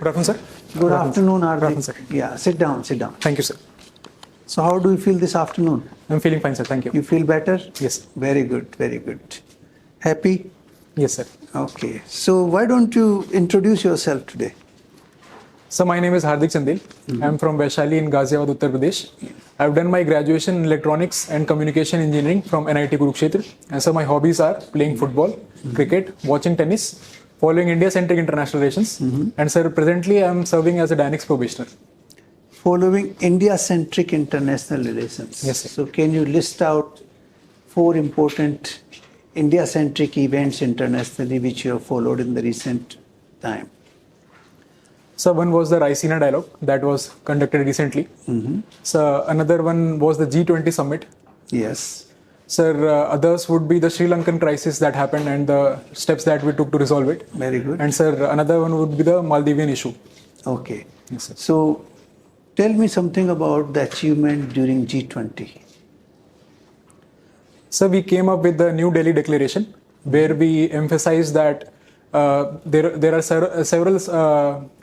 Good afternoon, sir. Good afternoon, Hardik. Good afternoon, sir. Yeah, sit down, sit down. Thank you, sir. So how do you feel this afternoon? I'm feeling fine, sir. Thank you. You feel better? Yes. Very good, very good. Happy? Yes, sir. Okay. So why don't you introduce yourself today? So my name is Hardik Chandel. I'm from Vaishali in Ghaziabad, Uttar Pradesh. I've done my graduation in electronics and communication engineering from NIT Kurukshetra. And so my hobbies are playing football, cricket, watching tennis, following India-centric international relations. And sir, presently I'm serving as a Dynix probationer. Following India-centric international relations. Yes, sir. So can you list out 4 important India-centric events internationally which you have followed in the recent time? So one was the Raisina dialogue that was conducted recently. So another one was the G20 summit. Yes. Sir, others would be the Sri Lankan crisis that happened and the steps that we took to resolve it. Very good. And sir, another one would be the Maldivian issue. Okay. Yes, sir. So tell me something about the achievement during G20. So we came up with the New Delhi Declaration where we emphasized that there are several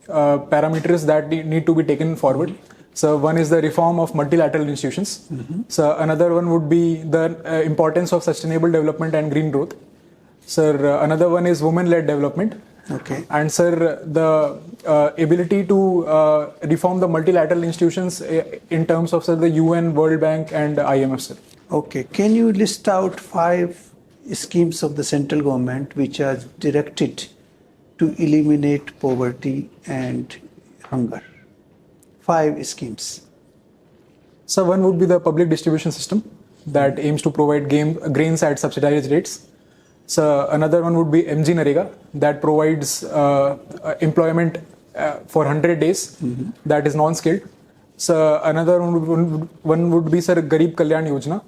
parameters that need to be taken forward. So one is the reform of multilateral institutions. So another one would be the importance of sustainable development and green growth. Sir, another one is women-led development. Okay. And sir, the ability to reform the multilateral institutions in terms of sir, the UN, World Bank and IMF, sir. Okay. Can you list out 5 schemes of the central government which are directed to eliminate poverty and hunger? 5 schemes. So one would be the public distribution system that aims to provide grains at subsidized rates. So another one would be MG Narega that provides employment for 100 days that is non-skilled. So another one would be sir Garib Kalyan Yojana.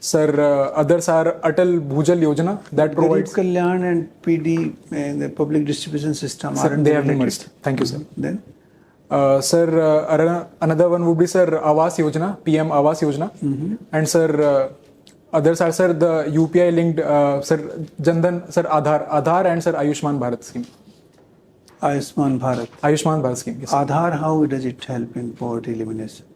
Sir, others are Atal Bhujal Yojana that provides. Garib Kalyan and PD and the public distribution system. Sir, they have been merged. Thank you, sir. Then? Sir, another one would be sir Awas Yojana, PM Awas Yojana. And sir, others are sir the UPI linked sir Jandan, sir Aadhar and sir Ayushman Bharat scheme. Ayushman Bharat. Ayushman Bharat scheme. Yes, sir. Aadhar, how does it help in poverty elimination?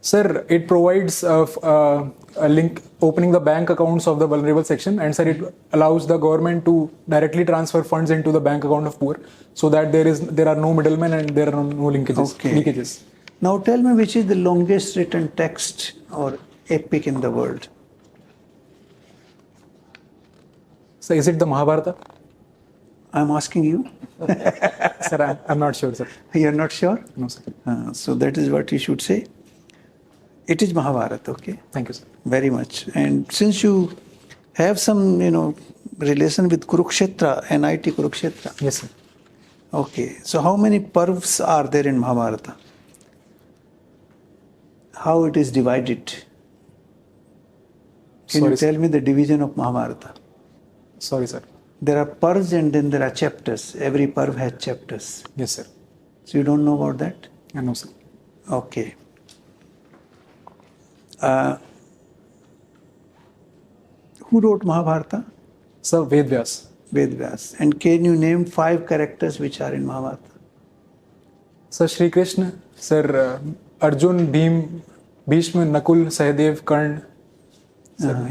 Sir, it provides a link opening the bank accounts of the vulnerable section, and sir, it allows the government to directly transfer funds into the bank account of poor, so that there are no middlemen and there are no leakages. Now tell me, which is the longest written text or epic in the world? So is it the Mahabharata? I'm asking you. Sir, I'm not sure, sir. You're not sure? No, sir. So that is what you should say. It is Mahabharata, okay? Thank you, sir. Very much. And since you have some, relation with Kurukshetra, NIT Kurukshetra. Yes, sir. Okay. So how many parvs are there in Mahabharata? How it is divided? Can you tell me the division of Mahabharata? Sorry, sir. There are parvs and then there are chapters. Every parv has chapters. Yes, sir. So you don't know about that? No, sir. Okay. Who wrote Mahabharata? Sir, Ved Vyas. Ved Vyas. And can you name 5 characters which are in Mahabharata? Sir, Shri Krishna, sir, Arjun, Bhim, Bhishma, Nakul, Sahadev, Karn.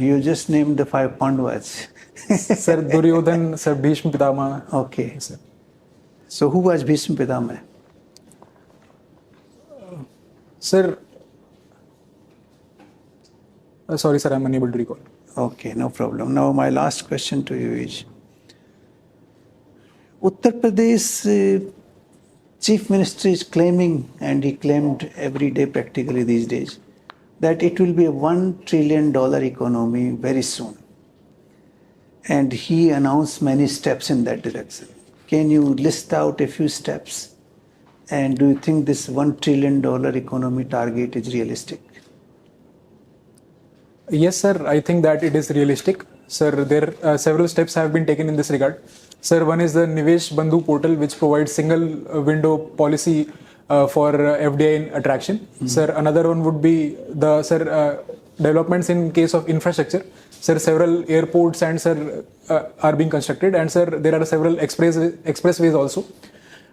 You just named the 5 Pandavas. Sir, Duryodhan, sir, Bhishma Pitama. Okay. Yes, sir. So who was Bhishma Pitama? Sir, sorry, sir, I'm unable to recall. Okay, no problem. Now my last question to you is, Uttar Pradesh Chief Minister is claiming, and he claimed every day practically these days, that it will be a $1 trillion economy very soon. And he announced many steps in that direction. Can you list out a few steps? And do you think this $1 trillion economy target is realistic? Yes, sir, I think that it is realistic. Sir, there several steps have been taken in this regard. Sir, one is the Nivesh Bandhu portal, which provides single window policy for FDI attraction. Sir, another one would be the developments in case of infrastructure. Sir, several airports and are being constructed, and sir, there are several expressways also.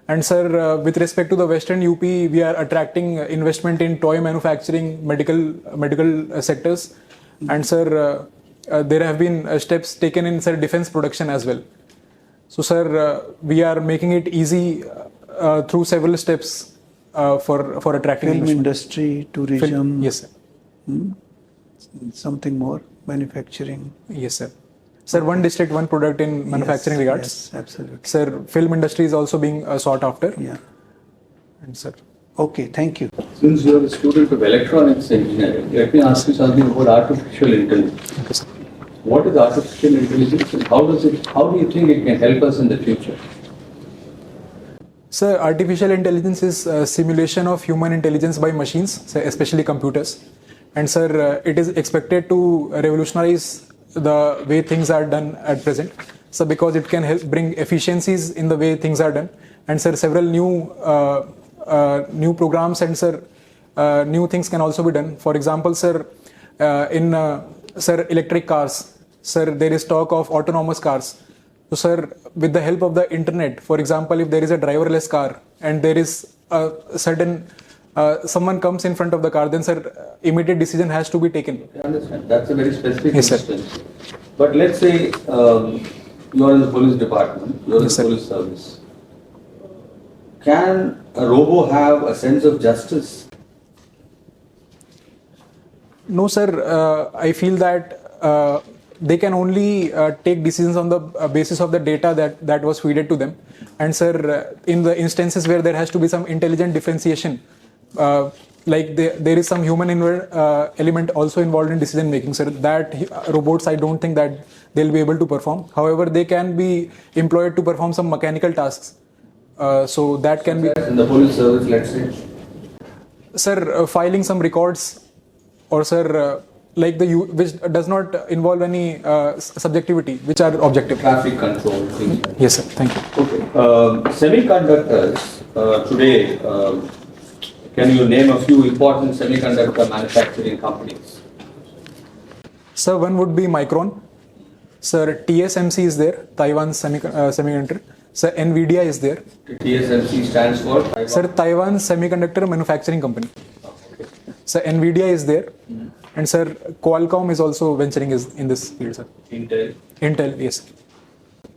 And sir, with respect to the Western UP, we are attracting investment in toy manufacturing, medical sectors, and sir, there have been steps taken in sir defense production as well. So sir, we are making it easy through several steps for attracting Film investment. industry, tourism, Yes, sir. something more, manufacturing. Yes, sir. Sir, one district, one product in manufacturing regards. Yes, absolutely. Sir, film industry is also being sought after. Yeah. And sir, Okay, thank you. Since you are a student of electronics engineering, let me ask you something about artificial intelligence. okay, sir. What is artificial intelligence and how do you think it can help us in the future? Sir, artificial intelligence is simulation of human intelligence by machines, sir, especially computers. And sir, it is expected to revolutionize the way things are done at present. So because it can help bring efficiencies in the way things are done. And sir, several new programs and sir, new things can also be done. For example, sir, in sir, electric cars, sir, there is talk of autonomous cars. So sir, with the help of the internet, for example, if there is a driverless car and there is a certain someone comes in front of the car, then sir, immediate decision has to be taken. I understand. That's a very specific Yes, sir. instance. But let's say you are in the police department, you are in Yes, the sir. police service. Can a robo have a sense of justice? No, sir. I feel that they can only take decisions on the basis of the data that was fed to them. And sir, in the instances where there has to be some intelligent differentiation, like there is some human element also involved in decision making, sir, that robots, I don't think that they'll be able to perform. However, they can be employed to perform some mechanical tasks. So that can be, In the police service, let's say. sir, filing some records, or sir, like which does not involve any subjectivity, which are objective. Traffic control, things like that. Yes, sir. Thank you. Okay. Semiconductors today, can you name a few important semiconductor manufacturing companies? Sir, one would be Micron. Sir, TSMC is there, Taiwan Semiconductor. Sir, NVIDIA is there. TSMC stands for Taiwan. Sir, Taiwan Semiconductor Manufacturing Company. Okay. Sir, NVIDIA is there. And sir, Qualcomm is also venturing in this field, sir. Intel, yes.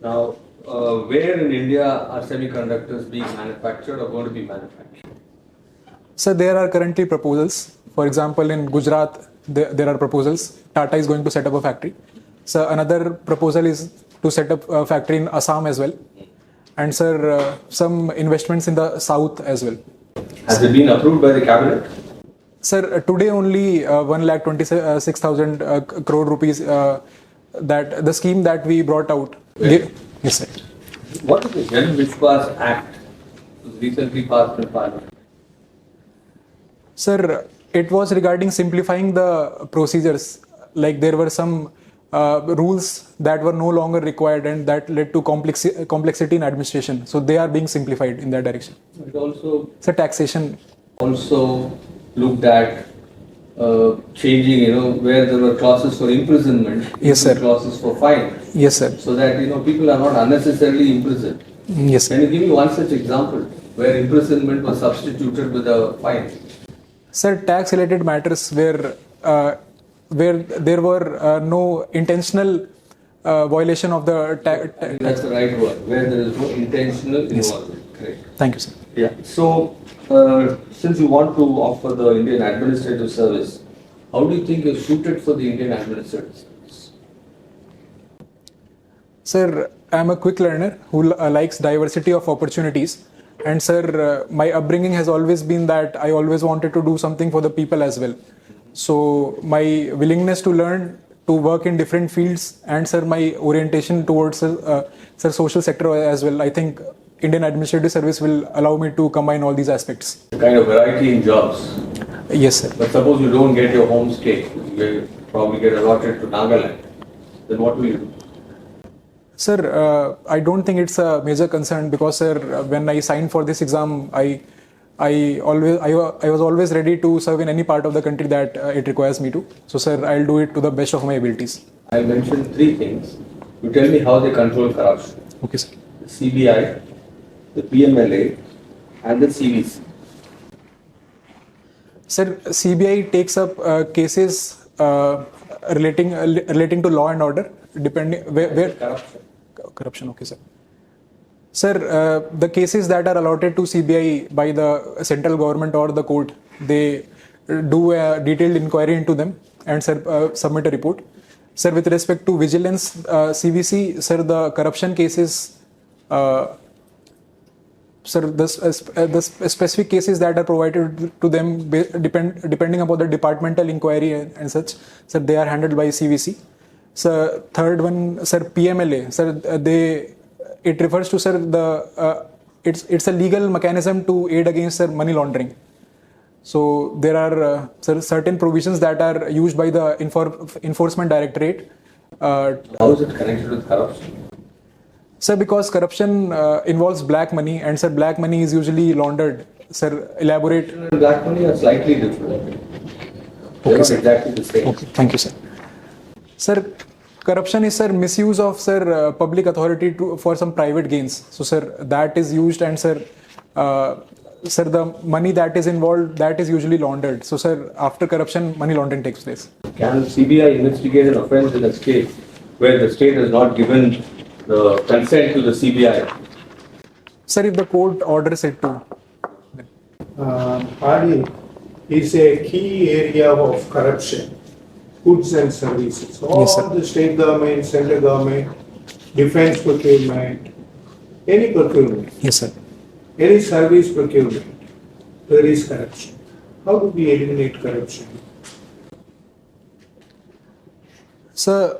Now, where in India are semiconductors being manufactured or going to be manufactured? Sir, there are currently proposals. For example, in Gujarat, there are proposals. Tata is going to set up a factory. So another proposal is to set up a factory in Assam as well. And sir, some investments in the south as well. Has it been approved by the cabinet? Sir, today only 1,26,000 crore rupees, that the scheme that we brought out. Yes. Yes, sir. What is the Jan Vishwas Act? It was recently passed in Parliament. Sir, it was regarding simplifying the procedures. Like there were some rules that were no longer required and that led to complexity in administration. So they are being simplified in that direction. It also So taxation. Looked at changing, where there were clauses for imprisonment, Yes, sir. clauses for fine, Yes, sir. so that people are not unnecessarily imprisoned. Yes, sir. Can you give me one such example where imprisonment was substituted with a fine? Sir, tax-related matters where there were no intentional violation of the tax. That's the right word, where there is no intentional involvement. Correct. Thank you, sir. Yeah. So, since you want to offer the Indian Administrative Service, how do you think you're suited for the Indian Administrative Service? Sir, I'm a quick learner who likes diversity of opportunities. And sir, my upbringing has always been that I always wanted to do something for the people as well. So my willingness to learn, to work in different fields, and sir, my orientation towards sir, social sector as well, I think Indian Administrative Service will allow me to combine all these aspects. Kind of variety in jobs. Yes, sir. But suppose you don't get your home state, you probably get allotted to Nagaland. Then what will you do? Sir, I don't think it's a major concern because, sir, when I signed for this exam, I was always ready to serve in any part of the country that it requires me to. So, sir, I'll do it to the best of my abilities. I mentioned three things. You tell me how they control corruption. Okay, sir. CBI, the PMLA, and the CVC? Sir, CBI takes up cases relating to law and order, depending where Corruption. corruption. Okay, sir. Sir, the cases that are allotted to CBI by the central government or the court, they do a detailed inquiry into them and sir, submit a report. Sir, with respect to vigilance, CVC, sir, the corruption cases, sir, the specific cases that are provided to them depending upon the departmental inquiry and such, sir, they are handled by CVC. Sir, third one, sir, PMLA, sir, it refers to, sir, it's a legal mechanism to aid against, sir, money laundering. So there are certain provisions that are used by the enforcement directorate. How is it connected with corruption? Sir, because corruption involves black money, and sir, black money is usually laundered. Sir, elaborate. Corruption and black money are slightly different. They're Okay, not sir. exactly the same. Okay, thank you, sir. Sir, corruption is, sir, misuse of, sir, public authority for some private gains. So, sir, that is used, and sir, the money that is involved, that is usually laundered. So, sir, after corruption, money laundering takes place. Can CBI investigate an offence in a state where the state has not given the consent to the CBI? Sir, if the court orders it to. Hardik is a key area of corruption, goods and services. All Yes, sir. the state government, central government, defense procurement, any procurement, Yes, sir. any service procurement, there is corruption. How do we eliminate corruption? Sir,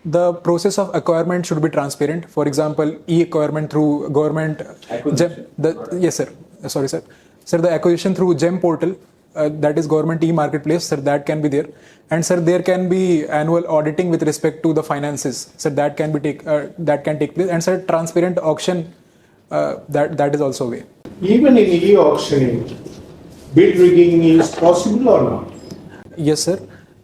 the process of acquirement should be transparent. For example, e-acquirement through government. Acquisition. Yes, sir. Sorry, sir. Sir, the acquisition through GEM portal, that is government e-marketplace, sir, that can be there. And sir, there can be annual auditing with respect to the finances. Sir, that can take place. And sir, transparent auction, that is also a way. Even in e-auctioning, bid rigging is possible or not? Yes, sir.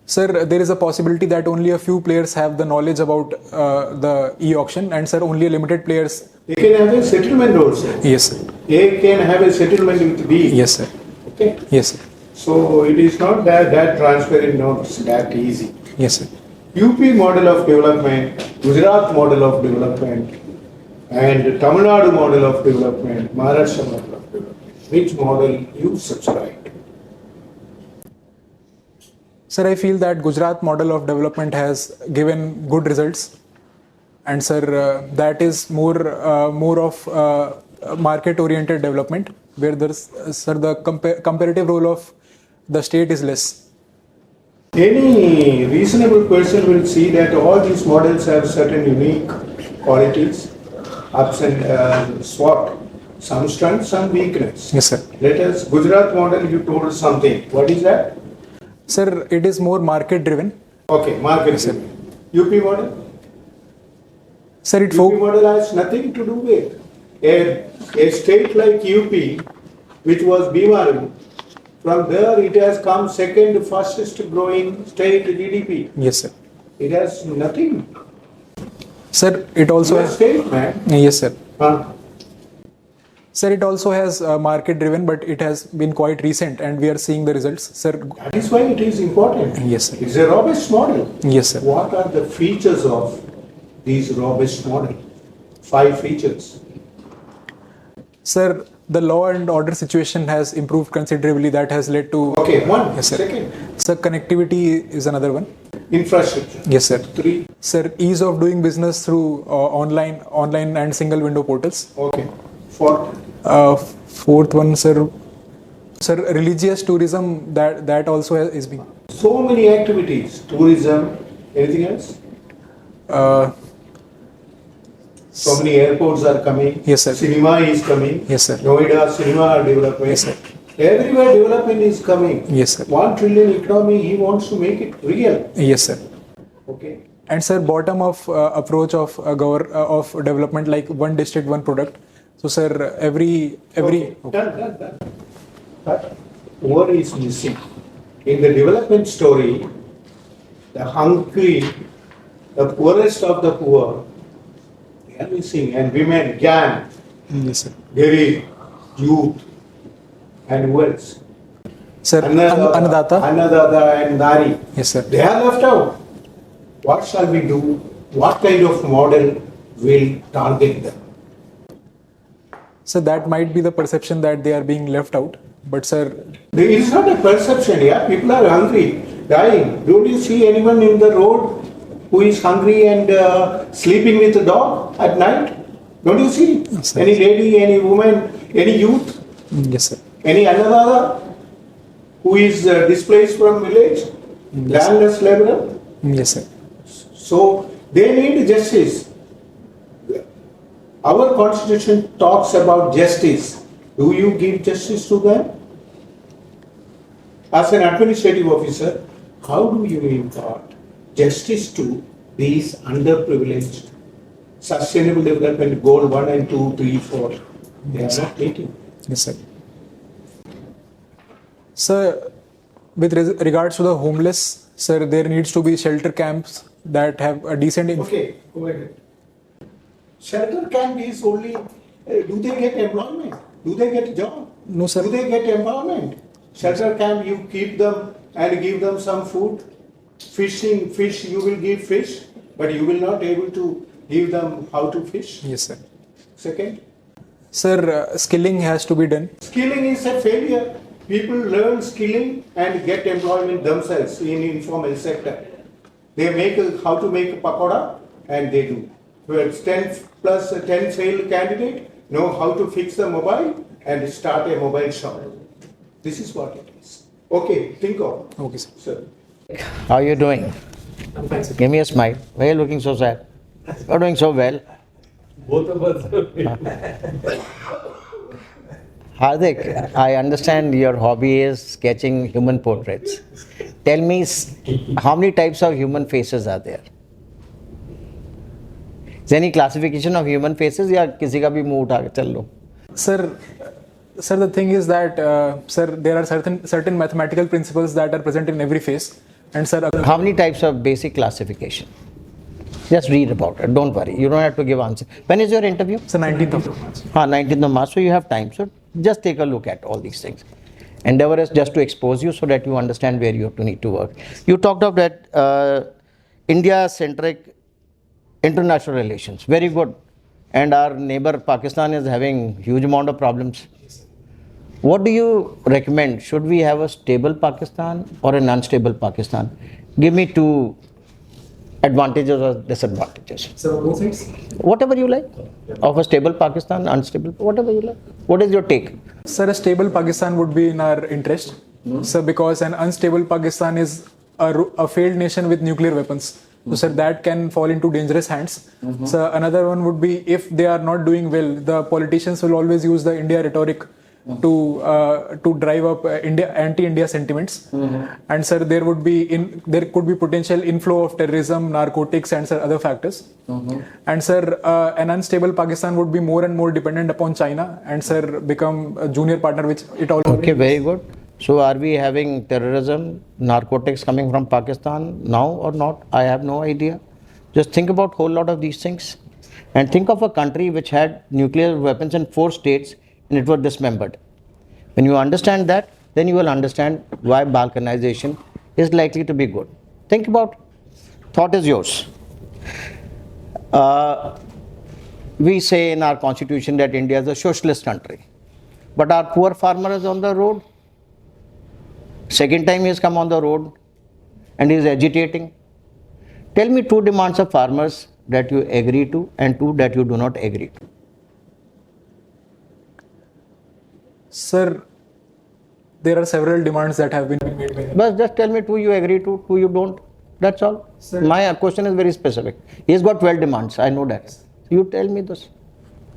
Sir, there is a possibility that only a few players have the knowledge about the e-auction, and sir, only a limited players. They can have a settlement also. Yes, sir. A can have a settlement with B. Yes, sir. Okay. Yes, sir. So it is not that transparent, not that easy. Yes, sir. UP model of development, Gujarat model of development, and Tamil Nadu model of development, Maharashtra model of development. Which model you subscribe? Sir, I feel that Gujarat model of development has given good results, and sir, that is more of market-oriented development, where there's sir, the comparative role of the state is less. Any reasonable person will see that all these models have certain unique qualities, ups and SWOT, some strength, some weakness. Yes, sir. Let us, Gujarat model, you told us something. What is that? Sir, it is more market-driven. Okay, market. Yes, sir. UP model? Sir, UP model has nothing to do with a state like UP, which was Bimari. From there, it has come second fastest growing state GDP. Yes, sir. It has nothing. Sir, it also Your has. state, man. Yes, sir. Huh? Sir, it also has market-driven, but it has been quite recent, and we are seeing the results, sir. That is why it is important. Yes, sir. It's a robust model. Yes, sir. What are the features of these robust model? 5 features. Sir, the law and order situation has improved considerably. That has led to. Okay, one. Yes, sir. Second, Sir, connectivity is another one. infrastructure. Yes, sir. 3. Sir, ease of doing business through online and single window portals. Okay. 4. Fourth one, sir. Sir, religious tourism, that also is being. So many activities. Tourism. Anything else? So many airports are coming. Yes, sir. Cinema is coming. Yes, sir. Noida cinema development. Yes, sir. Everywhere development is coming. Yes, sir. 1 trillion economy, he wants to make it real. Yes, sir. Okay. And sir, bottom of approach of of development, like one district, one product. So sir, every. Okay. Done. But what is missing? In the development story, the hungry, the poorest of the poor, they are missing. And women, GAN, Yes, sir. Gary, youth, and who else? Sir, Annadata. Annadata and Nari. Yes, sir. They are left out. What shall we do? What kind of model will target them? So that might be the perception that they are being left out. But sir, It is not a perception, yeah. People are hungry, dying. Don't you see anyone in the road who is hungry and sleeping with a dog at night? Don't you see? Yes, sir. Any lady, any woman, any youth, yes, sir. any another who is displaced from village, Yes, sir. landless laborer? Yes, sir. So they need justice. Our constitution talks about justice. Do you give justice to them? As an administrative officer, how do you impart justice to these underprivileged? Sustainable Development Goal 1 and 2, 3, 4. They are not meeting. Yes, sir. Sir, with regards to the homeless, sir, there needs to be shelter camps that have a decent. Okay, go ahead. Shelter camp is only, do they get employment? Do they get job? No, sir. Do they get empowerment? Shelter camp, you keep them and give them some food. Fishing, fish, you will give fish, but you will not able to give them how to fish. Yes, sir. Second, Sir, skilling has to be done. skilling is a failure. People learn skilling and get employment themselves in informal sector. They make how to make a pakoda and they do. Where 10 plus 10 failed candidate know how to fix the mobile and start a mobile shop. This is what it is. Okay, think of. Okay, sir. Sir. How are you doing? I'm fine, sir. Give me a smile. Why are you looking so sad? You're doing so well. Both of us. Hardik, I understand your hobby is sketching human portraits. Tell me, how many types of human faces are there? Is there any classification of human faces या किसी का भी मुंह उठा के चल लो? Sir, the thing is that, sir, there are certain mathematical principles that are present in every face. And sir, How many types of basic classification? Just read about it. Don't worry. You don't have to give answer. When is your interview? sir, 19th of March. 19th of March, so you have time. So just take a look at all these things. Endeavor is just to expose you so that you understand where you have to need to work. You talked of that India-centric international relations. Very good. And our neighbor Pakistan is having huge amount of problems. What do you recommend? Should we have a stable Pakistan or an unstable Pakistan? Give me two advantages or disadvantages. Sir, both sides? Whatever you like. Of a stable Pakistan, unstable, whatever you like. What is your take? Sir, a stable Pakistan would be in our interest. Sir, because an unstable Pakistan is a failed nation with nuclear weapons. So, sir, that can fall into dangerous hands. So, another one would be if they are not doing well, the politicians will always use the India rhetoric to drive up anti-India sentiments. And sir, there could be potential inflow of terrorism, narcotics, and sir, other factors. And sir, an unstable Pakistan would be more and more dependent upon China, and sir, become a junior partner, which it already. Okay, very good. So are we having terrorism, narcotics coming from Pakistan now or not? I have no idea. Just think about whole lot of these things. And think of a country which had nuclear weapons in 4 states and it was dismembered. When you understand that, then you will understand why balkanization is likely to be good. Think about, thought is yours. We say in our constitution that India is a socialist country. But our poor farmer is on the road. Second time he has come on the road and he is agitating. Tell me 2 demands of farmers that you agree to and 2 that you do not agree to. Sir, there are several demands that have been made by them. But just tell me 2 you agree to, 2 you don't. That's all. Sir. My question is very specific. He has got 12 demands. I know that. You tell me this.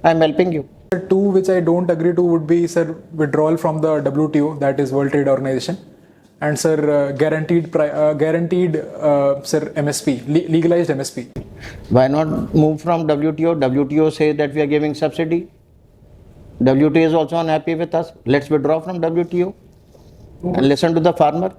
I am helping you. 2 which I don't agree to would be, sir, withdrawal from the WTO, that is World Trade Organization, and sir, guaranteed sir, MSP, legalized MSP. Why not move from WTO? WTO says that we are giving subsidy. WTO is also unhappy with us. Let's withdraw from WTO and listen to the farmer.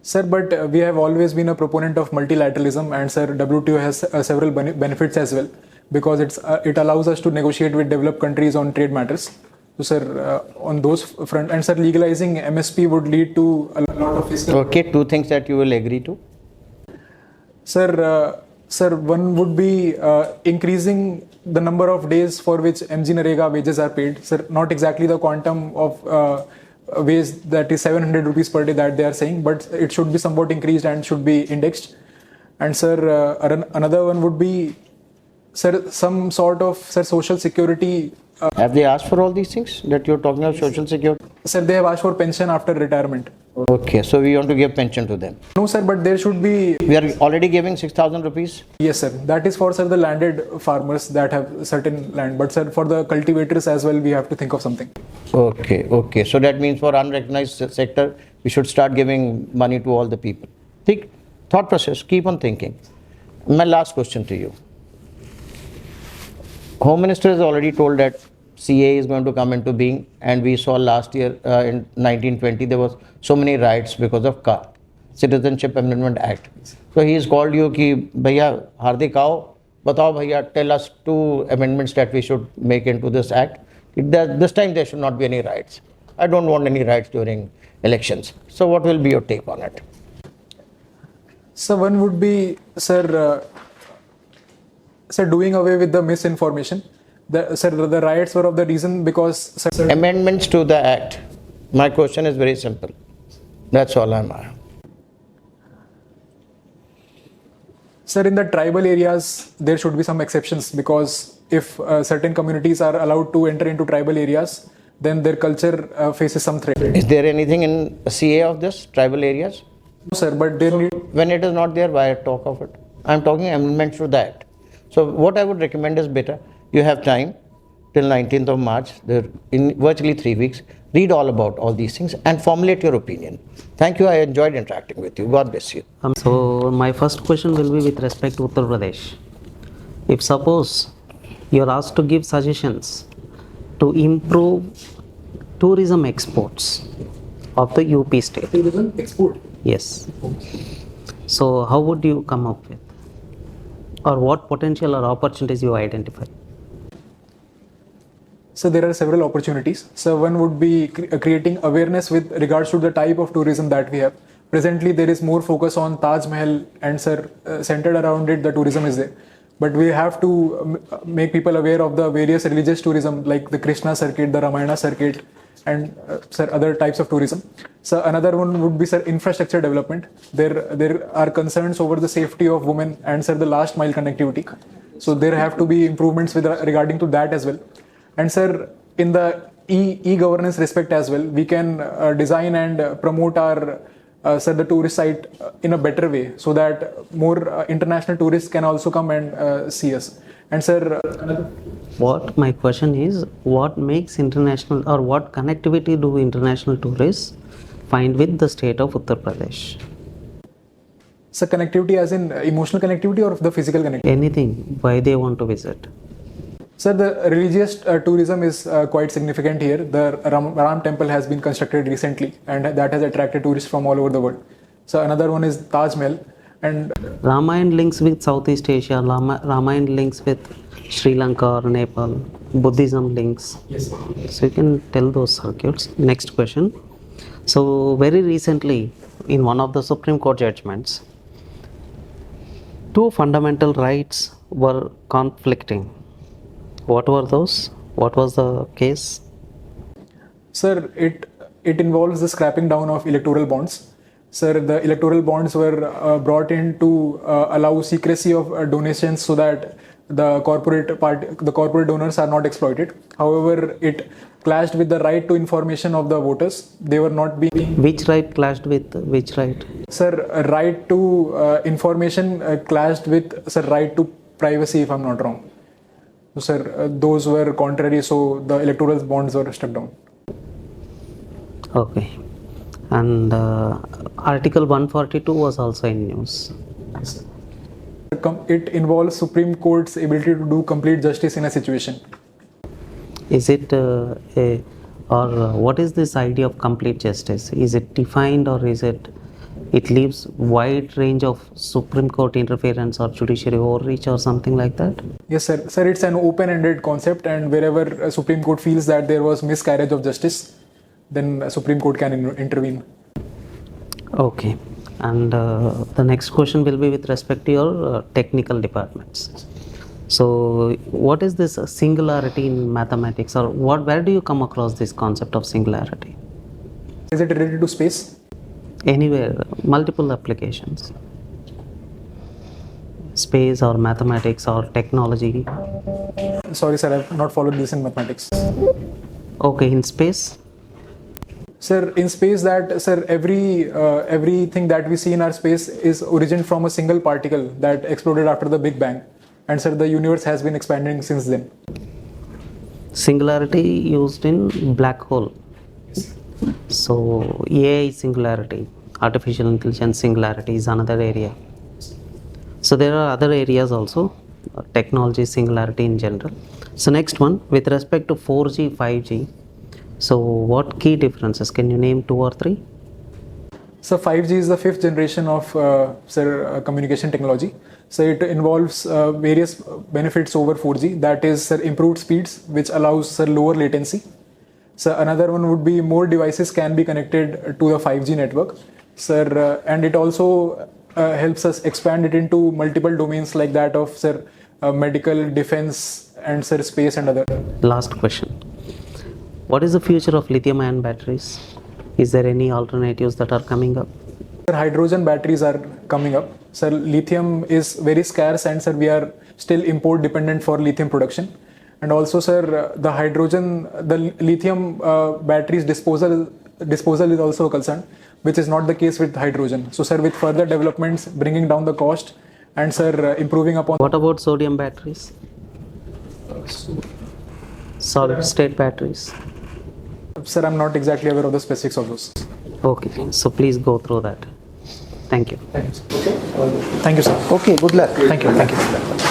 Sir, but we have always been a proponent of multilateralism, and sir, WTO has several benefits as well. because it allows us to negotiate with developed countries on trade matters. So, sir, on those front, and sir, legalizing MSP would lead to a lot of fiscal. Okay, two things that you will agree to. Sir, one would be increasing the number of days for which MG Narega wages are paid. Sir, not exactly the quantum of wage that is 700 rupees per day that they are saying, but it should be somewhat increased and should be indexed. And sir, another one would be, sir, some sort of, sir, social security. Have they asked for all these things that you're talking about, social security? Sir, they have asked for pension after retirement. Okay, so we want to give pension to them. No, sir, but there should be. We are already giving 6,000 rupees. Yes, sir. That is for, sir, the landed farmers that have certain land. But, sir, for the cultivators as well, we have to think of something. Okay. So that means for unrecognized sector, we should start giving money to all the people. Think, thought process, keep on thinking. My last question to you. Home Minister has already told that CA is going to come into being, and we saw last year in 1920 there was so many riots because of Citizenship Amendment Act. So he has called you कि भैया हार्दिक आओ बताओ भैया, tell us 2 amendments that we should make into this act. This time there should not be any riots. I don't want any riots during elections. So what will be your take on it? So one would be, sir, doing away with the misinformation. The riots were of the reason because, sir, Amendments to the act. My question is very simple. That's all I'm asking. Sir, in the tribal areas, there should be some exceptions, because if certain communities are allowed to enter into tribal areas, then their culture faces some threat. Is there anything in CA of this, tribal areas? No, sir, but there need. When it is not there, why talk of it? I'm talking amendments to that. So what I would recommend is better, you have time till 19th of March, in virtually 3 weeks, read all about all these things and formulate your opinion. Thank you, I enjoyed interacting with you. God bless you. So my first question will be with respect to Uttar Pradesh. If suppose you are asked to give suggestions to improve tourism exports of the UP state. Tourism export? Yes. So how would you come up with? Or what potential or opportunities you identify? So there are several opportunities. So one would be creating awareness with regards to the type of tourism that we have. Presently, there is more focus on Taj Mahal, and sir, centered around it, the tourism is there. But we have to make people aware of the various religious tourism, like the Krishna circuit, the Ramayana circuit, and sir, other types of tourism. So another one would be, sir, infrastructure development. There are concerns over the safety of women and, sir, the last mile connectivity. So there have to be improvements with regarding to that as well. And sir, in the e-governance respect as well, we can design and promote our the tourist site in a better way, so that more international tourists can also come and see us. And sir, What my question is, what makes international, or what connectivity do international tourists find with the state of Uttar Pradesh? So connectivity as in emotional connectivity or the physical connectivity? Anything, why they want to visit? Sir, the religious tourism is quite significant here. The Ram temple has been constructed recently, and that has attracted tourists from all over the world. So another one is Taj Mahal. And Ramayana links with Southeast Asia, Ramayana links with Sri Lanka or Nepal, Buddhism links. yes, So you can tell those circuits. Next question. So very recently, in one of the Supreme Court judgments, 2 fundamental rights were conflicting. What were those? What was the case? sir, it involves the scrapping down of electoral bonds. Sir, the electoral bonds were brought in to allow secrecy of donations, so that the corporate donors are not exploited. However, it clashed with the right to information of the voters. They were not being. Which right clashed with which right? Sir, right to information clashed with, sir, right to privacy, if I'm not wrong. So, sir, those were contrary, so the electoral bonds were struck down. Okay. And Article 142 was also in news. It involves Supreme Court's ability to do complete justice in a situation. Is it what is this idea of complete justice? Is it defined, or is it it leaves wide range of Supreme Court interference or judiciary overreach or something like that? Yes, sir. Sir, it's an open-ended concept, and wherever Supreme Court feels that there was miscarriage of justice, then Supreme Court can intervene. Okay. And the next question will be with respect to your technical departments. So, what is this singularity in mathematics, or where do you come across this concept of singularity? Is it related to space? Anywhere, multiple applications. Space or mathematics or technology. Sorry, sir, I've not followed this in mathematics. Okay, in space? Sir, in space, everything that we see in our space is originated from a single particle that exploded after the Big Bang. And sir, the universe has been expanding since then. Singularity used in black hole. So AI singularity, artificial intelligence singularity is another area. So there are other areas also, technology singularity in general. So next one, with respect to 4G, 5G, so what key differences? Can you name 2 or 3? So 5G is the 5th generation of communication technology. So it involves various benefits over 4G. That is, sir, improved speeds, which allows, sir, lower latency. So another one would be more devices can be connected to the 5G network. Sir, and it also helps us expand it into multiple domains like that of, sir, medical, defense, and, sir, space and other. Last question. What is the future of lithium-ion batteries? Is there any alternatives that are coming up? Sir, hydrogen batteries are coming up. Sir, lithium is very scarce, and sir, we are still import dependent for lithium production. And also, sir, the lithium batteries disposal is also a concern, which is not the case with hydrogen. So, sir, with further developments, bringing down the cost, and sir, improving upon. What about sodium batteries? Solid state batteries? Sir, I'm not exactly aware of the specifics of those. Okay, so please go through that. Thank you. Thank you. Okay. Thank you, sir. Okay, good luck. Thank you.